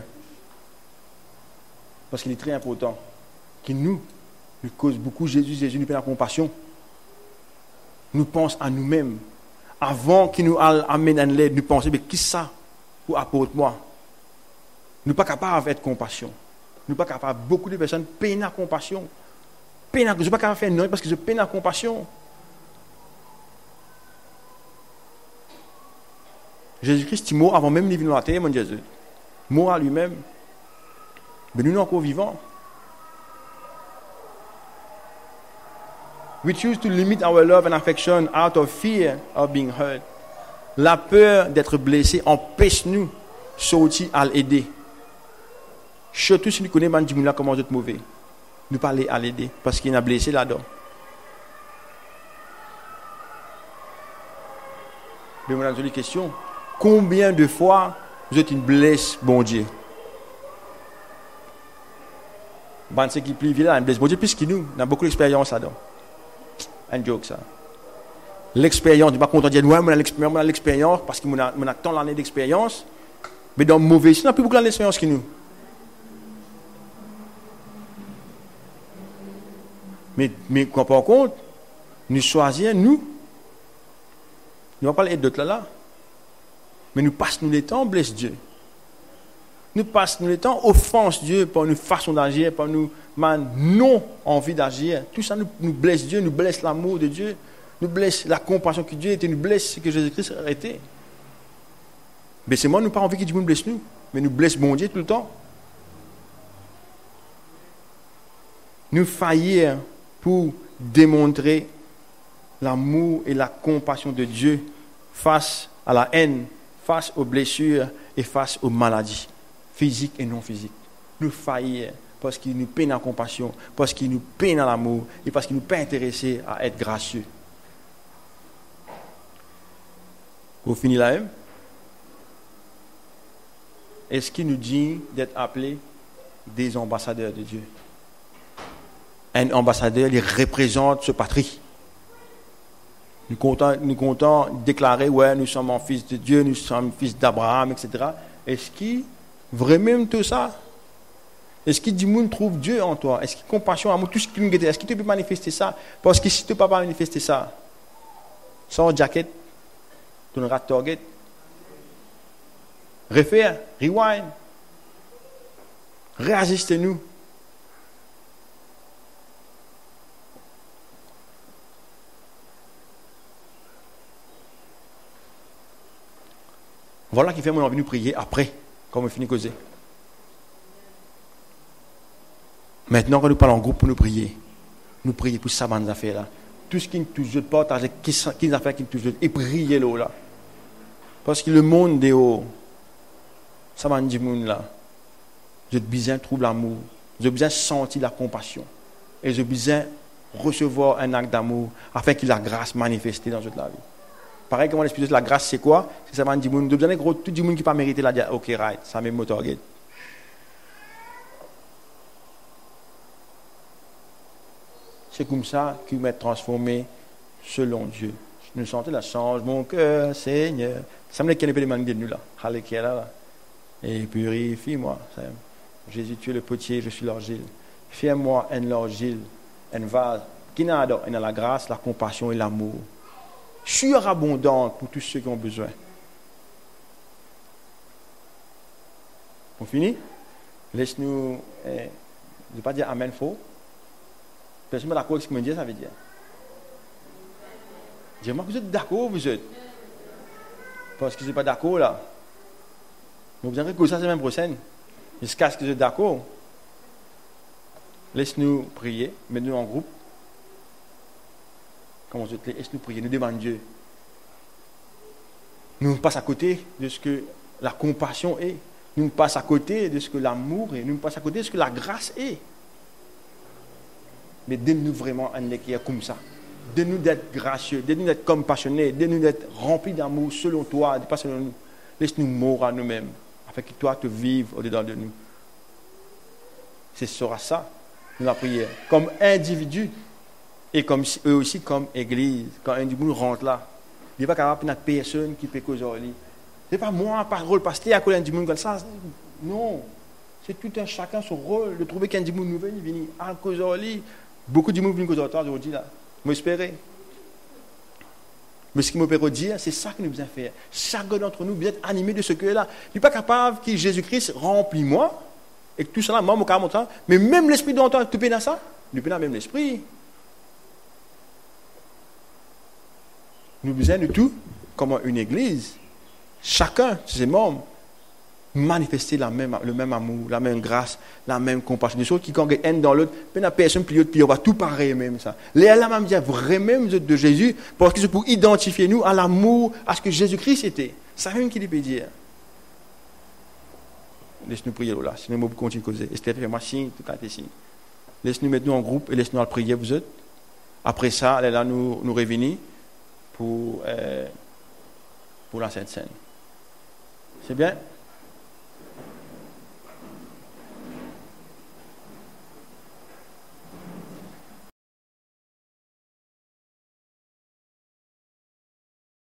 S1: Parce qu'il est très important que nous cause beaucoup Jésus nous prenne compassion. Nous pensons à nous-mêmes. Avant qu'il nous amène à l'aide, nous pensons, mais qui ça pour apporter moi? Nous ne sommes pas capables d'être compassion. Nous ne sommes pas capables. Beaucoup de personnes peinent la compassion. Je ne suis pas capable de faire non parce que je peine la compassion. Jésus-Christ est mort avant même de venir dans la terre, mon Jésus. Mort à lui-même. Mais nous sommes encore vivants. We choose to limit our love and affection out of fear of being hurt. La peur d'être blessé empêche-nous de sortir à l'aider. Surtout si nous connaissons Mandimoula comment être mauvais. Nous parler à l'aider parce qu'il y a blessé là-dedans. Mais moi, j'ai une question. Combien de fois vous êtes une blesse, bon Dieu? Ben, ce qui plie là, une blesse, bon Dieu, puisque nous, on a beaucoup d'expérience là-dedans. Un joke, ça. L'expérience, je ne suis pas content de dire, ouais, on a l'expérience parce qu'on a tant d'années d'expérience. Mais dans le mauvais, on n'a plus beaucoup d'expérience que nous. Mais qu'on prend compte, nous choisissons, nous ne va pas l'aider d'autres là. Mais nous passons le temps, blesse Dieu. Nous passons le temps, offense Dieu par une façon d'agir, par nous non envie d'agir. Tout ça nous blesse Dieu, nous blesse l'amour de Dieu, nous blesse la compassion que Dieu était, nous blesse ce que Jésus-Christ a été. Mais c'est moi, nous n'avons pas envie que Dieu nous blesse nous, mais nous blesse bon Dieu tout le temps. Nous faillir pour démontrer l'amour et la compassion de Dieu face à la haine, face aux blessures et face aux maladies, physiques et non physiques. Nous faillir parce qu'il nous peine en compassion, parce qu'il nous peine en l'amour et parce qu'il nous pas intéressé à être gracieux. Vous finissez là même? Est-ce qu'il nous dit d'être appelés des ambassadeurs de Dieu? Un ambassadeur, il représente ce patrie. Nous comptons déclarer, ouais, nous sommes fils de Dieu, nous sommes fils d'Abraham, etc. Est-ce qu'il vraiment tout ça? Est-ce que du monde trouve Dieu en toi? Est-ce que compassion, amour, tout ce qui nous guette, est-ce que tu peux manifester ça? Parce que si tu ne peux pas manifester ça, sans jacket, tu n'auras pas target. Refaire, rewind. Réajustez-nous. Voilà qui fait mon envie de prier après, quand on finit de causer. Maintenant, quand nous parlons en groupe pour nous prier pour ça, ces affaires-là. Tout ce qui nous touche, partager, qui affaires qui nous touchent, et prier là. Parce que le monde est haut. Ça m'a dit, là. J'ai besoin de trouver l'amour. J'ai besoin de sentir la compassion. Et j'ai besoin de recevoir un acte d'amour afin que la grâce manifeste dans toute la vie. Pareil, comment l'esprit de la grâce, c'est quoi? C'est ça, du monde. Tout le monde qui n'a pas mérité la dire, ok, right, ça m'est mon target. C'est comme ça que vous êtes transformés selon Dieu. Nous sentons la change, mon cœur, Seigneur. Ça me dit qu'il y a des mains de nous là. Et purifie-moi. Jésus, tu es le potier, je suis l'argile. Fais-moi un l'argile, un vase qui n'a dans la grâce, la compassion et l'amour. Surabondante pour tous ceux qui ont besoin. On finit? Laisse-nous, je ne vais pas dire amen faux. Personne n'est d'accord avec ce que me dit, ça veut dire. Dis-moi que vous êtes d'accord, vous êtes. Parce que je ne suis pas d'accord là. Mais vous avez que ça, c'est même prochaine. Jusqu'à ce que vous êtes d'accord. Laisse-nous prier, mettez-nous en groupe. Comment vous êtes, laisse-nous prier, nous demandons Dieu. Nous passons à côté de ce que la compassion est. Nous passons à côté de ce que l'amour est. Nous passons à côté de ce que la grâce est. Mais donne-nous vraiment un équilibre comme ça. Donne-nous d'être gracieux, donne-nous d'être compassionnés, donne-nous d'être remplis d'amour selon toi, pas selon nous. Laisse-nous mourir à nous-mêmes, afin que toi te vives au-dedans de nous. Ce sera ça, la prière. Comme individu, et comme eux aussi comme église. Quand un individu rentre là, il n'est pas capable de personne qui peut causer au lit. Ce n'est pas moi, par rôle pasteur, à cause d'un individu comme ça. Non. C'est tout un chacun son rôle de trouver qu'un individu nouvel, il vient à cause au lit. Beaucoup de gens viennent causer au temps aujourd'hui là. M'espérer. Mais ce qui me peut dire, c'est ça que nous devons faire. Chacun d'entre nous, vous êtes animé de ce que là. Il n'est pas capable que Jésus-Christ remplit moi, et que tout cela, moi, mon cas, mon temps, mais même l'esprit d'entendre, tu peux dans ça. Nous peux même l'esprit. Nous besoin de tout, comme une église. Chacun, ses membres, manifester le même amour, la même grâce, la même compassion. Des choses qui, quand un dans l'autre, la personne plie l'autre, puis on va tout pareil même ça. Là, même dire vraiment de Jésus, parce que c'est pour identifier nous à l'amour, à ce que Jésus-Christ était. C'est rien qu'il peut dire. Laisse-nous prier là, sinon on va continuer à causer. Esther, fais-moi signe, tout cas, tes signes. Laisse-nous mettre nous en groupe et laisse-nous prier, vous êtes. Après ça, là, nous revenir pour la Sainte Seine. C'est bien?